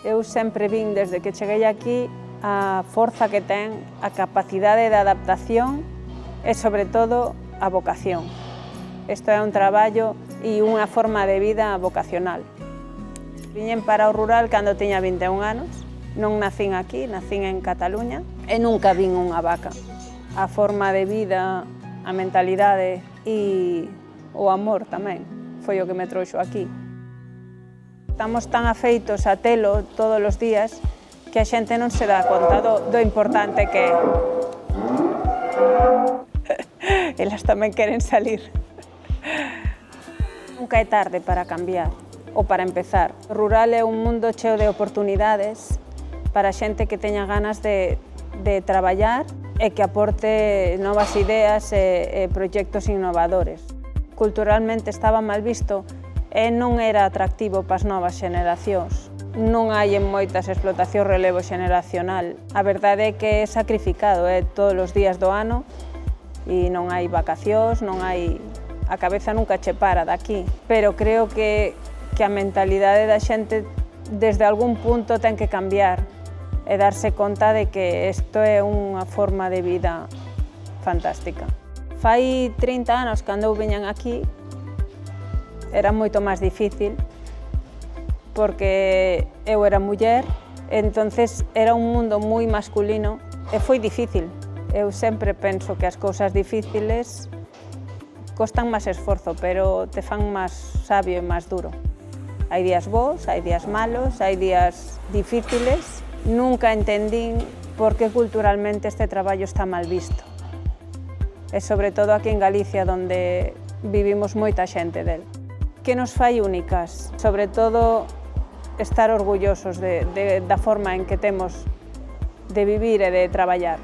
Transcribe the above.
Eu sempre vin, desde que cheguei aquí, a forza que ten, a capacidade de adaptación e, sobre todo, a vocación. Isto é un traballo e unha forma de vida vocacional. Viñen para o rural cando tiña 21 anos, non nacín aquí, nacín en Cataluña e nunca vin unha vaca. A forma de vida, a mentalidade e o amor tamén foi o que me trouxo aquí. Estamos tan afeitos a telo todos os días que a xente non se dá conta do importante que é. Elas tamén queren salir. Nunca é tarde para cambiar ou para empezar. O rural é un mundo cheo de oportunidades para xente que teña ganas de traballar e que aporte novas ideas e proxectos innovadores. Culturalmente estaba mal visto e non era atractivo para as novas xeneracións. Non hai en moitas explotacións relevo xeneracional. A verdade é que é sacrificado, todos os días do ano e non hai vacacións, non hai... A cabeza nunca che para daqui. Pero creo que a mentalidade da xente desde algún punto ten que cambiar e darse conta de que isto é unha forma de vida fantástica. Fai 30 anos, cando eu viñan aquí, era moito máis difícil porque eu era muller, entonces era un mundo moi masculino e foi difícil. Eu sempre penso que as cousas difíciles costan máis esforzo, pero te fan máis sabio e máis duro. Hai días bons, hai días malos, hai días difíciles. Nunca entendín por que culturalmente este traballo está mal visto. E sobre todo aquí en Galicia, onde vivimos moita xente del. Que nos fai únicas? Sobre todo, estar orgullosos da forma en que temos de vivir e de traballar.